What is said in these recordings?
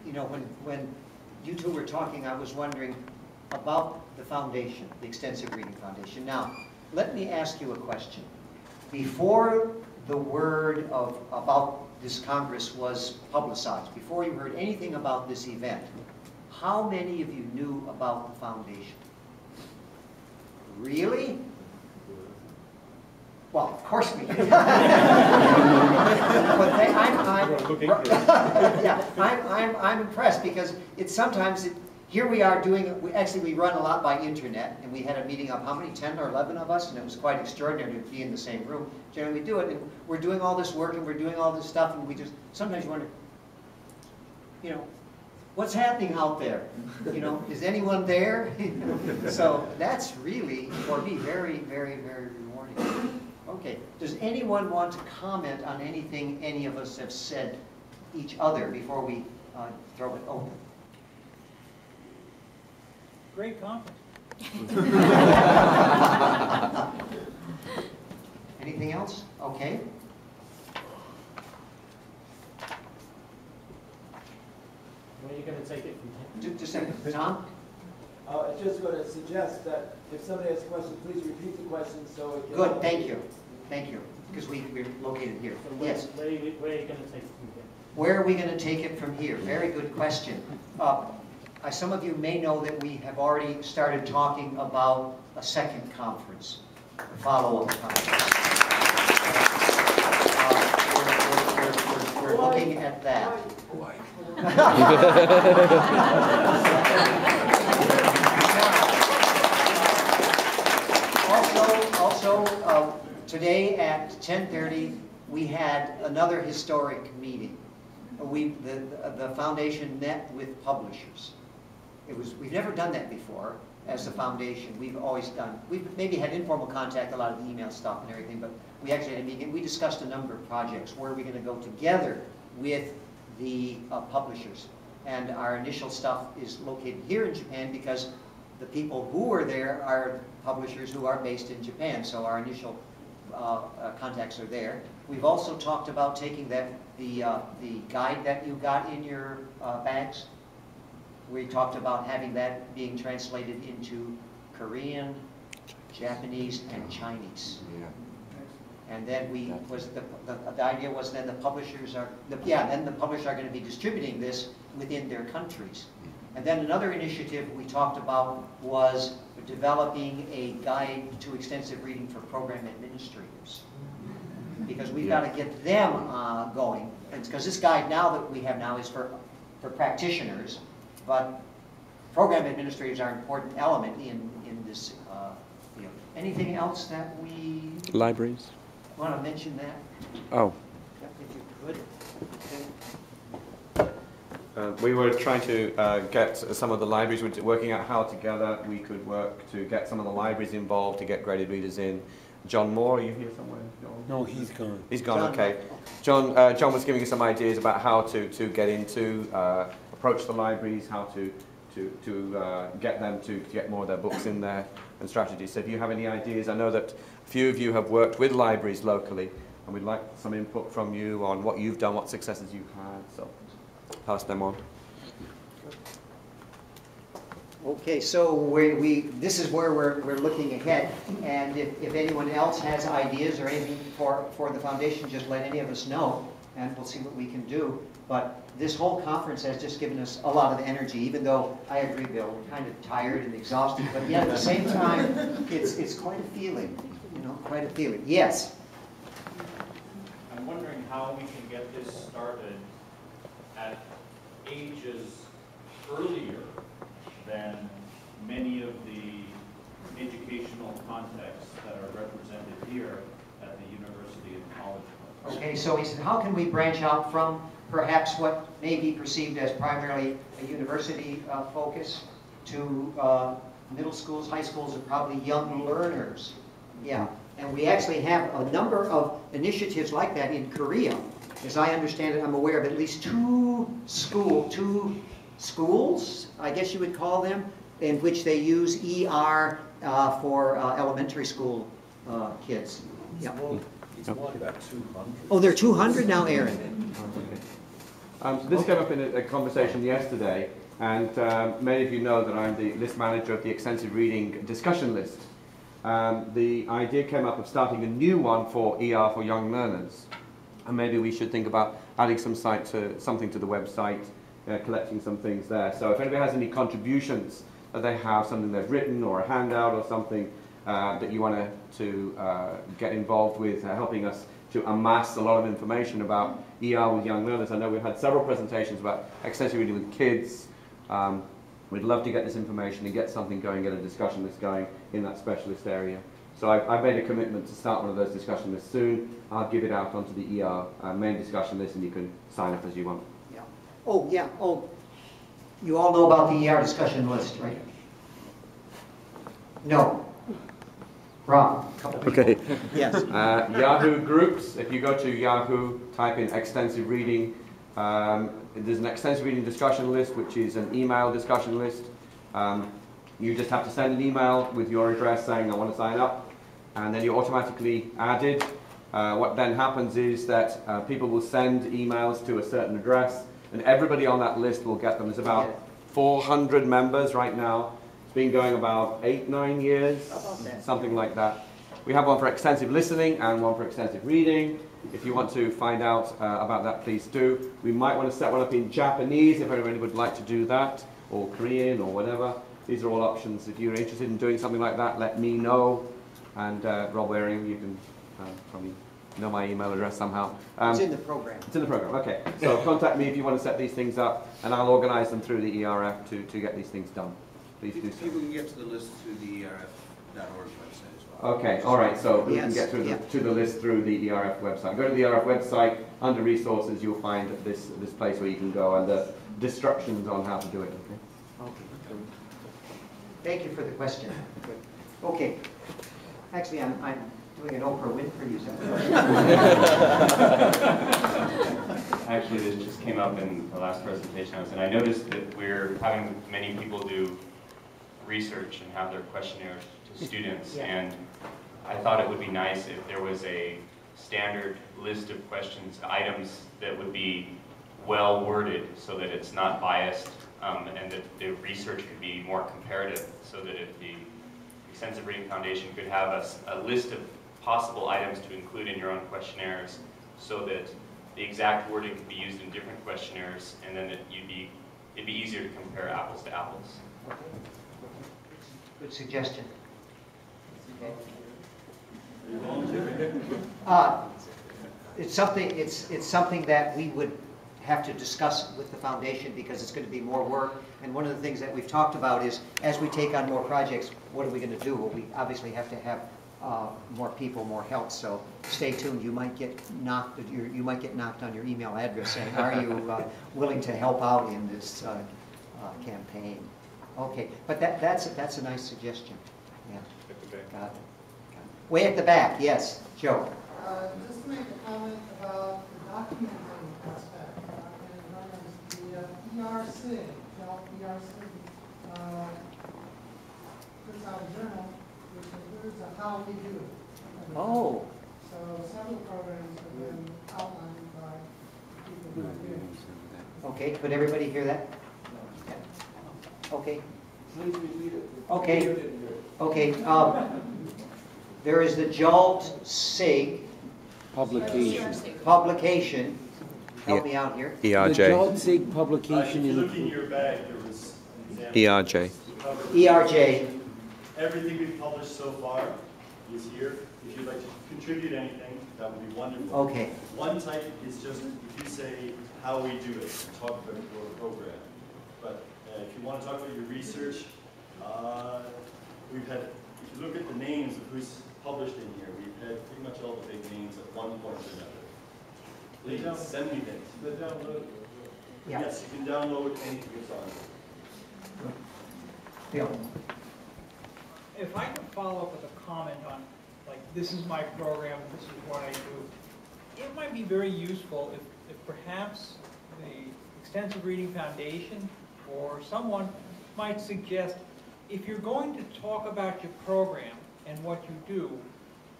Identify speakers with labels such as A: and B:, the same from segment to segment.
A: you know, when you two were talking, I was wondering about the foundation, the Extensive Reading Foundation. Now, let me ask you a question. Before the word about this Congress was publicized, before you heard anything about this event, how many of you knew about the foundation? Really? Well, of course we did. I'm impressed because it's sometimes, here we are doing, we run a lot by internet, and we had a meeting of how many, 10 or 11 of us, and it was quite extraordinary to be in the same room. Generally we do it, and we're doing all this work, and we're doing all this stuff, and we just, sometimes you wonder, you know, what's happening out there? You know, is anyone there? So that's really, for me, very, very, very rewarding. Okay, does anyone want to comment on anything any of us have said each other before we throw it open?
B: Great conference.
A: Anything else? Okay.
B: Where are you going to take it from here?
A: Just a second. Tom?
C: I was just going to suggest that if somebody has a question, please repeat the question so it can...
A: Good, thank you. Thank you. Because we're located here.
B: So
A: Yes.
B: Where are you going to take it from here?
A: Where are we going to take it from here? Very good question. Some of you may know that we have already started talking about a second conference, a follow-up conference. We're looking at that. Also, today at 10:30, we had another historic meeting. The foundation met with publishers. We've never done that before as the foundation. We've maybe had informal contact, a lot of email stuff and everything, but we actually had a meeting. We discussed a number of projects. Where are we going to go together with the publishers? And our initial stuff is located here in Japan because the people who are there are publishers who are based in Japan, so our initial contacts are there. We've also talked about taking the guide that you got in your bags. We talked about having that being translated into Korean, Japanese, and Chinese. Yeah. And then the idea was then the publishers are going to be distributing this within their countries. And then another initiative we talked about was developing a guide to extensive reading for program administrators. Because we've got to get them going. Because this guide now that we have now is for practitioners, but program administrators are an important element in this field. Anything else that we...
D: Libraries.
A: Want to mention that?
D: Oh.
A: If you could.
D: We were trying to get some of the libraries, we're working out how together we could work to get some of the libraries involved, to get graded readers in. John Moore, are you here somewhere? John?
E: No, he's gone.
D: He's gone,
A: John,
D: okay. John was giving us some ideas about how to get into, approach the libraries, how to get them to get more of their books in there and strategies. So if you have any ideas, I know that a few of you have worked with libraries locally, and we'd like some input from you on what you've done, what successes you've had. So pass them on.
A: Okay, so this is where we're looking ahead, and if anyone else has ideas or anything for the foundation, just let any of us know, and we'll see what we can do. But this whole conference has just given us a lot of energy, even though I agree, Bill, we're kind of tired and exhausted, but yet at the same time, it's quite a feeling, you know, quite a feeling. Yes?
F: I'm wondering how we can get this started at ages earlier than many of the educational contexts that are represented here at the university and college.
A: Okay, so he said, how can we branch out from perhaps what may be perceived as primarily a university focus to middle schools, high schools, and probably young learners? Yeah, and we actually have a number of initiatives like that in Korea. As I understand it, I'm aware of at least two schools, I guess you would call them, in which they use ER for elementary school kids. Yeah.
E: It's more about 200.
A: Oh, there are 200 now, Aaron.
D: This came up in a conversation yesterday, and many of you know that I'm the list manager of the extensive reading discussion list. The idea came up of starting a new one for ER for young learners, and maybe we should think about adding something to the website, collecting some things there. So if anybody has any contributions that they have, something they've written or a handout or something that you want to get involved with, helping us to amass a lot of information about ER with young learners. I know we've had several presentations about extensive reading with kids. We'd love to get this information and get something going, get a discussion list going in that specialist area. So I've made a commitment to start one of those discussion lists soon. I'll give it out onto the ER main discussion list, and you can sign up as you want.
A: Yeah. Oh, yeah. Oh, you all know about the ER discussion list, right? No. Wrong. Couple people.
D: Okay.
A: Yes.
D: Yahoo groups, if you go to Yahoo, type in extensive reading. There's an extensive reading discussion list, which is an email discussion list. You just have to send an email with your address saying, I want to sign up, and then you're automatically added. What then happens is that people will send emails to a certain address, and everybody on that list will get them. There's about 400 members right now. It's been going about 8-9 years, something like that. We have one for extensive listening and one for extensive reading. If you want to find out about that, please do. We might want to set one up in Japanese if anybody would like to do that, or Korean or whatever. These are all options. If you're interested in doing something like that, let me know. And Rob Waring, you can probably know my email address somehow.
A: It's in the program.
D: It's in the program, okay. So contact me if you want to set these things up, and I'll organize them through the ERF to get these things done. Please do so.
E: People can get to the list through the ERF.org website as well.
D: Okay, all right, so we can
A: Yes,
D: get to the list through the ERF website. Go to the ERF website, under resources, you'll find this place where you can go, and the instructions on how to do it. Okay?
A: Okay. Thank you for the question. Okay. Actually, I'm doing an Oprah Winfrey use.
G: Actually, this just came up in the last presentation I was in. I noticed that we're having many people do research and have their questionnaires to students, and I thought it would be nice if there was a standard list of questions, items that would be well worded so that it's not biased, and that the research could be more comparative, so that if the Extensive Reading Foundation could have a list of possible items to include in your own questionnaires, so that the exact wording could be used in different questionnaires, and then it'd be easier to compare apples to apples.
A: Okay. Good suggestion. Okay. It's something that we would have to discuss with the foundation, because it's going to be more work. And one of the things that we've talked about is, as we take on more projects, what are we going to do? Well, we obviously have to have more people, more help. So stay tuned. You might get knocked. You might get knocked on your email address saying, "Are you willing to help out in this campaign?" Okay, but that's a nice suggestion. Yeah. Got it. Way at the back, yes, Joe.
H: Just to make a comment about the documenting aspect, and the ERC, puts out a journal which includes a how we do it.
A: Oh.
H: So several programs have been outlined by people who are doing it.
A: Okay, could everybody hear that? Okay.
C: Please repeat it.
A: Okay.
C: You didn't hear it.
A: Okay. There is the Jeong-Ryeol publication. Help me out here.
I: The
D: ERJ.
I: Jeong-Ryeol publication
F: If you
I: in
F: look in your bag, there was an example.
D: ERJ.
A: ERJ.
F: Everything we've published so far is here. If you'd like to contribute anything, that would be wonderful.
A: Okay.
F: One type is just if you say how we do it, talk about your program. But if you want to talk about your research, we've had, if you look at the names of who's published in here, we've had pretty much all the big names at one point or another. Please send me things.
C: The download.
A: Yeah.
F: Yes, you can download anything that's on.
A: Bill.
J: If I could follow up with a comment on, like, this is my program, this is what I do, it might be very useful if perhaps the Extensive Reading Foundation or someone might suggest, if you're going to talk about your program and what you do,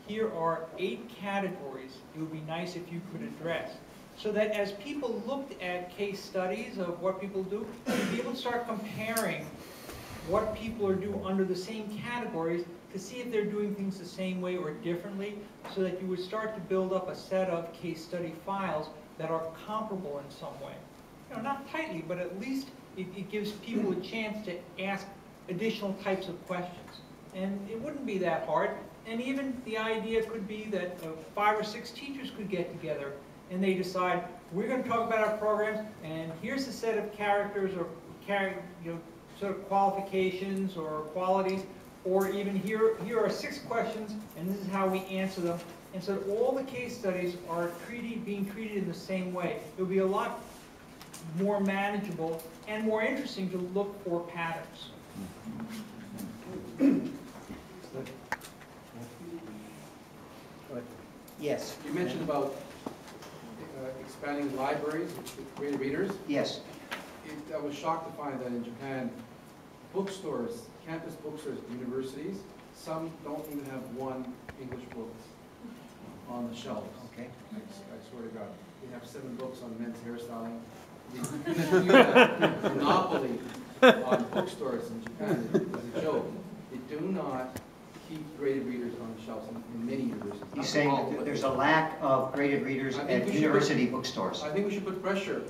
J: here are 8 categories it would be nice if you could address. so that as people looked at case studies of what people do, you'd be able to start comparing what people are doing under the same categories to see if they're doing things the same way or differently, so that you would start to build up a set of case study files that are comparable in some way. You know, not tightly, but at least it gives people a chance to ask additional types of questions. And it wouldn't be that hard. And even the idea could be that 5 or 6 teachers could get together and they decide, we're going to talk about our programs, and here's a set of characters or sort of qualifications or qualities, or even here are 6 questions, and this is how we answer them. And so all the case studies are being treated in the same way. It would be a lot more manageable and more interesting to look for patterns.
A: Yes.
I: You mentioned about expanding libraries with greater readers.
A: Yes.
I: I was shocked to find that in Japan, bookstores, campus bookstores at universities, some don't even have one English book on the shelves.
A: Okay.
I: I swear to God. They have 7 books on men's hairstyling. You have a monopoly on bookstores in Japan is a joke. They do not keep graded readers on the shelves in many universities.
A: You're saying that there's a lack of graded readers at university bookstores?
I: I think we should put pressure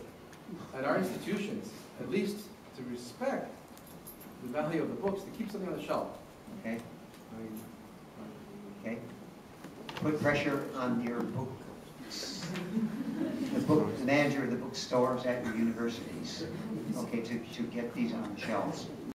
I: at our institutions, at least to respect the value of the books, to keep something on the shelf.
A: Okay.
I: I mean,
A: Okay. Put pressure on your the manager of the bookstores at your universities, okay, to get these on shelves.